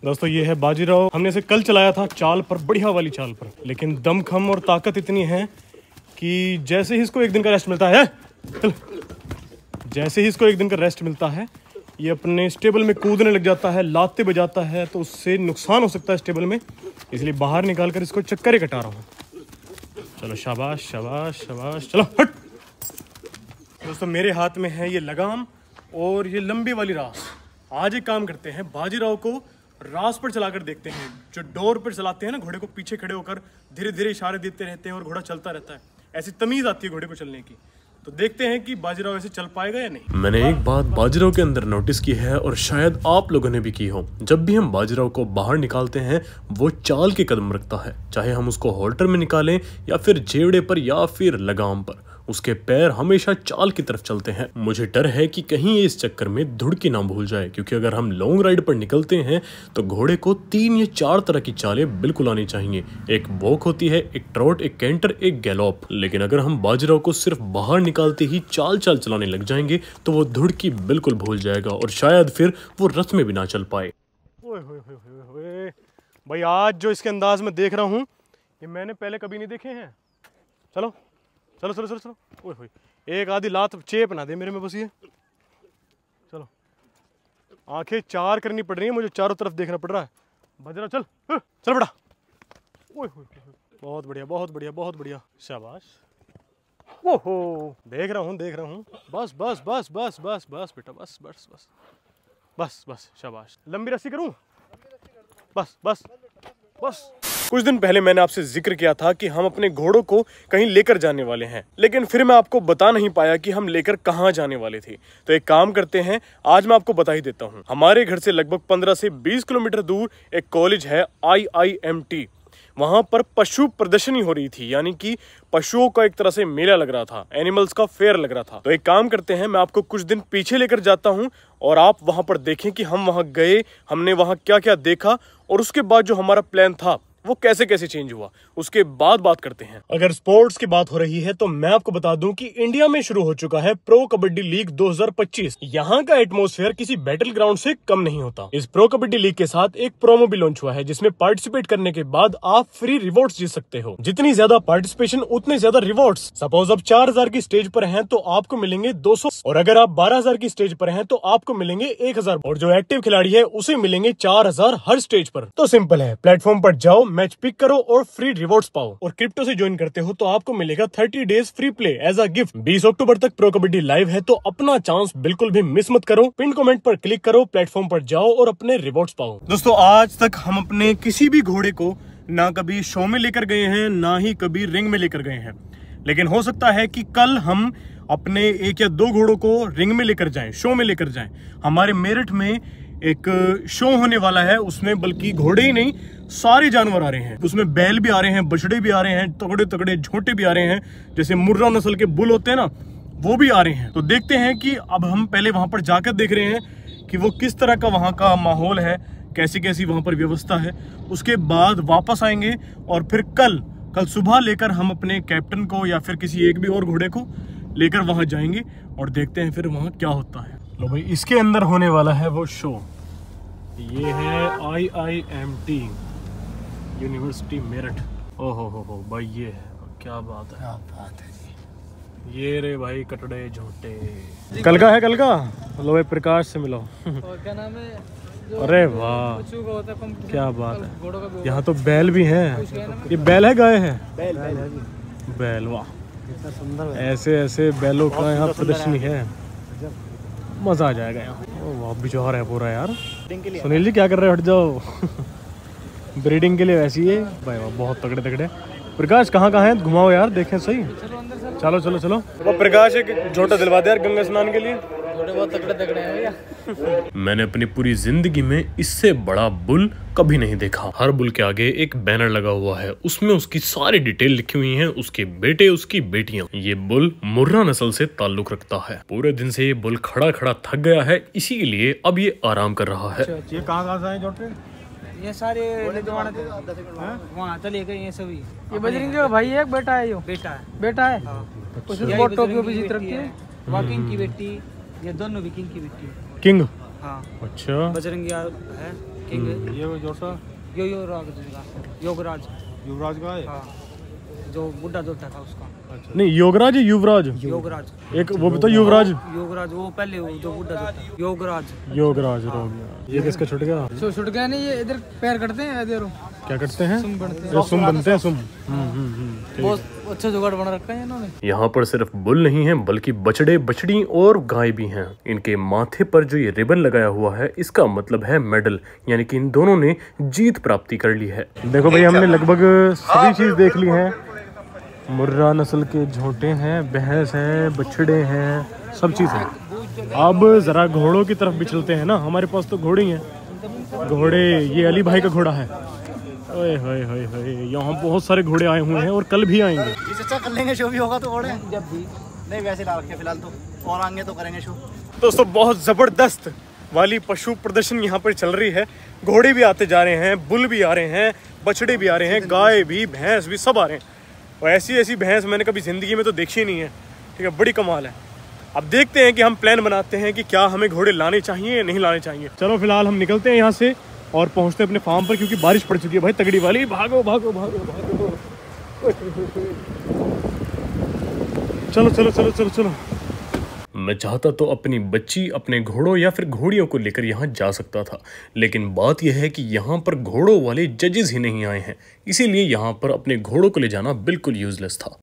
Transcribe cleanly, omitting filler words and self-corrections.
दोस्तों ये है बाजीराव। हमने इसे कल चलाया था चाल पर, बढ़िया वाली चाल पर, लेकिन दमखम और ताकत इतनी है कि जैसे ही इसको एक दिन का रेस्ट मिलता है, जैसे ही इसको एक दिन का रेस्ट मिलता है ये अपने स्टेबल में कूदने लग जाता है, लाते बजाता है, तो उससे नुकसान हो सकता है स्टेबल में, इसलिए बाहर निकाल कर इसको चक्कर ही कटा रहा हूँ। चलो शाबाश शाबाश शाबाश, चलो हट। दोस्तों मेरे हाथ में है ये लगाम और ये लंबी वाली रास। आज एक काम करते हैं, बाजीराव को रास पर चलाकर देखते हैं। जो डोर पर चलाते हैं ना, घोड़े को पीछे खड़े होकर धीरे धीरे इशारे देते रहते हैं और घोड़ा चलता रहता है, ऐसी तमीज आती है घोड़े को चलने की। तो देखते हैं कि बाजीराव ऐसे चल पाएगा या नहीं। मैंने एक बात बाजीराव के अंदर नोटिस की है और शायद आप लोगों ने भी की हो। जब भी हम बाजीराव को बाहर निकालते हैं वो चाल के कदम रखता है, चाहे हम उसको होल्टर में निकालें या फिर जेवड़े पर या फिर लगाम पर, उसके पैर हमेशा चाल की तरफ चलते हैं। मुझे डर है कि कहीं ये इस चक्कर में धुड़की ना भूल जाए, क्योंकि अगर हम लॉन्ग राइड पर निकलते हैं तो घोड़े को 3 या 4 तरह की चालें बिल्कुल आनी चाहिए। एक वॉक होती है, एक ट्रॉट, एक कैंटर, एक गैलोप। लेकिन अगर हम बाजीराव को सिर्फ बाहर निकालते ही चाल चलाने लग जाएंगे तो वो धुड़की बिल्कुल भूल जाएगा और शायद फिर वो रथ में भी ना चल पाए। भाई आज जो इसके अंदाज में देख रहा हूँ ये मैंने पहले कभी नहीं देखे हैं। चलो चलो चलो चलो चलो, ओए होए, एक आधी लात चेप ना दे मेरे में बस ये। चलो आंखें 4 करनी पड़ रही है मुझे, चारों तरफ देखना पड़ रहा है। बाजीराव चल चल बेटा। ओए होए, बहुत बढ़िया बहुत बढ़िया बहुत बढ़िया, शाबाश। ओहो देख रहा हूँ। बस बस बस बस बस बस बेटा, बस बस बस बस बस, शाबाश। लंबी रस्सी करूँ? बस बस बस। कुछ दिन पहले मैंने आपसे जिक्र किया था कि हम अपने घोड़ों को कहीं लेकर जाने वाले हैं, लेकिन फिर मैं आपको बता नहीं पाया कि हम लेकर कहां जाने वाले थे। तो एक काम करते हैं, आज मैं आपको बता ही देता हूं। हमारे घर से लगभग 15 से 20 किलोमीटर दूर एक कॉलेज है IIMT। वहां पर पशु प्रदर्शनी हो रही थी, यानी कि पशुओं का एक तरह से मेला लग रहा था, एनिमल्स का फेयर लग रहा था। तो एक काम करते हैं, मैं आपको कुछ दिन पीछे लेकर जाता हूं और आप वहां पर देखें कि हम वहां गए, हमने वहां क्या क्या देखा और उसके बाद जो हमारा प्लान था वो कैसे कैसे चेंज हुआ, उसके बाद बात करते हैं। अगर स्पोर्ट्स की बात हो रही है तो मैं आपको बता दूं कि इंडिया में शुरू हो चुका है प्रो कबड्डी लीग 2025। यहाँ का एटमॉस्फेयर किसी बैटल ग्राउंड से कम नहीं होता। इस प्रो कबड्डी लीग के साथ एक प्रोमो भी लॉन्च हुआ है, जिसमें पार्टिसिपेट करने के बाद आप फ्री रिवॉर्ड्स जीत सकते हो। जितनी ज्यादा पार्टिसिपेशन उतने ज्यादा रिवॉर्ड्स। सपोज आप 4000 की स्टेज पर हैं तो आपको मिलेंगे 200, और अगर आप 12000 की स्टेज पर हैं तो आपको मिलेंगे 1000, और जो एक्टिव खिलाड़ी है उसे मिलेंगे 4000 हर स्टेज पर। तो सिंपल है, प्लेटफॉर्म पर जाओ, मैच पिक करो और फ्री रिवॉर्ड्स पाओ। और क्रिप्टो से ज्वाइन करते हो तो आपको मिलेगा 30 days free play as a gift. 20 अक्टूबर तक प्रो कबड्डी लाइव है, तो अपना चांस बिल्कुल भी मिस मत करो। पिन कमेंट पर क्लिक करो, प्लेटफॉर्म पर जाओ और अपने रिवॉर्ड्स पाओ। दोस्तों आज तक हम अपने किसी भी घोड़े को ना कभी शो में लेकर गए हैं, ना ही कभी रिंग में लेकर गए हैं, लेकिन हो सकता है कि कल हम अपने 1 या 2 घोड़ों को रिंग में लेकर जाएं, शो में लेकर जाएं। हमारे मेरठ में एक शो होने वाला है, उसमें बल्कि घोड़े ही नहीं सारे जानवर आ रहे हैं। उसमें बैल भी आ रहे हैं, बछड़े भी आ रहे हैं, तगड़े तगड़े झोटे भी आ रहे हैं, जैसे मुर्रा नस्ल के बुल होते हैं ना, वो भी आ रहे हैं। तो देखते हैं कि अब हम पहले वहां पर जाकर देख रहे हैं कि वो किस तरह का वहां का माहौल है, कैसी कैसी वहां पर व्यवस्था है। उसके बाद वापस आएंगे और फिर कल सुबह लेकर हम अपने कैप्टन को या फिर किसी एक भी और घोड़े को लेकर वहां जाएंगे और देखते हैं फिर वहां क्या होता है। लो भाई, इसके अंदर होने वाला है वो शो। ये है IIMT यूनिवर्सिटी मेरठ। ओहो हो भाई, ये है, क्या बात है, क्या बात है जी। ये रे भाई कटड़े झोटे। कल का है, कल का। लो भाई प्रकाश से मिलो। और क्या नाम है? अरे वाह क्या बात है। यहाँ तो बैल भी हैं। ये बैल है गाय है? बैल, वाह। ऐसे ऐसे बैलों का यहाँ प्रदर्शनी है, मजा आ जाएगा यहाँ। वाह बिजोर है पूरा यार। सुनील जी क्या कर रहे हो, हट जाओ। ब्रीडिंग के लिए वैसी है भाई, बहुत तगड़े तगड़े। प्रकाश कहाँ है, घुमाओ यार, देखें सही। चलो चलो चलो। वो प्रकाश एक झोटा दिलवा दे यार गंगा स्नान के लिए। बहुत तगड़े तगड़े हैं भैया। मैंने अपनी पूरी जिंदगी में इससे बड़ा बुल कभी नहीं देखा। हर बुल के आगे एक बैनर लगा हुआ है, उसमें उसकी सारी डिटेल लिखी हुई है, उसके बेटे, उसकी बेटियां। ये बुल मुर्रा नस्ल से ताल्लुक रखता है। पूरे दिन से ये बुल खड़ा खड़ा थक गया है, इसीलिए अब ये आराम कर रहा है। ये कहाँ से जोटे? ये सारे वहाँ चले गए ये सभी। ये बजरंगी का भाई है, बेटा है, यो बेटा है। बहुत टोक्यो भी जीत रखी है। किंग की बेटी, ये दोनों भी किंग की बेटी। किंग? हाँ। अच्छा। बजरंगी है किंग ये जोटा योगराज युवराज का है। हाँ, जो बुढ़ा जोटा था उसका। अच्छा। नहीं योगराज है युवराज। योगराज एक वो भी तो युवराज। योगराज वो पहले वो जो बुढ़ा जोटा योगराज। योगराज हो गया। ये किसका छुट गया? छुट गया नहीं, ये इधर पैर करते हैं इधर। क्या करते हैं? सुम बनते हैं। ये सुम बनते हैं सुम। बहुत अच्छा जुगाड़ बना रखा है इन्होंने। यहाँ पर सिर्फ बुल नहीं है बल्कि बछड़े, बछड़ी और गाय भी हैं। इनके माथे पर जो ये रिबन लगाया हुआ है इसका मतलब है मेडल, यानी कि इन दोनों ने जीत प्राप्ति कर ली है। देखो भाई हमने लगभग सभी चीज देख ली है। मुर्रा नस्ल के झोटे हैं, भैंस हैं, बछड़े हैं, सब चीज़ है। अब ज़रा घोड़ों की तरफ भी चलते हैं ना, हमारे पास तो घोड़े ही हैं। घोड़े ये अली भाई का घोड़ा है। ओए होए होए होए, यहाँ बहुत सारे घोड़े आए हुए हैं और कल भी आएंगे। अच्छा कर लेंगे शो भी होगा तो घोड़े जब भी नहीं वैसे ला रखे फिलहाल तो, और आएंगे तो करेंगे शो। दोस्तों बहुत ज़बरदस्त वाली पशु प्रदर्शन यहाँ पर चल रही है। घोड़े भी आते जा रहे हैं, बुल भी आ रहे हैं, बछड़े भी आ रहे हैं, गाय भी, भैंस भी, सब आ रहे हैं। और ऐसी ऐसी भैंस मैंने कभी ज़िंदगी में तो देखी नहीं है। ठीक है, बड़ी कमाल है। अब देखते हैं कि हम प्लान बनाते हैं कि क्या हमें घोड़े लाने चाहिए या नहीं लाने चाहिए। चलो फिलहाल हम निकलते हैं यहाँ से और पहुँचते हैं अपने फार्म पर, क्योंकि बारिश पड़ चुकी है भाई तगड़ी वाली। भागो भागो भागो भागो, चलो चलो चलो चलो चलो। मैं चाहता तो अपनी बच्ची, अपने घोड़ों या फिर घोड़ियों को लेकर यहाँ जा सकता था, लेकिन बात यह है कि यहाँ पर घोड़ों वाले जजेस ही नहीं आए हैं, इसीलिए यहाँ पर अपने घोड़ों को ले जाना बिल्कुल यूजलेस था।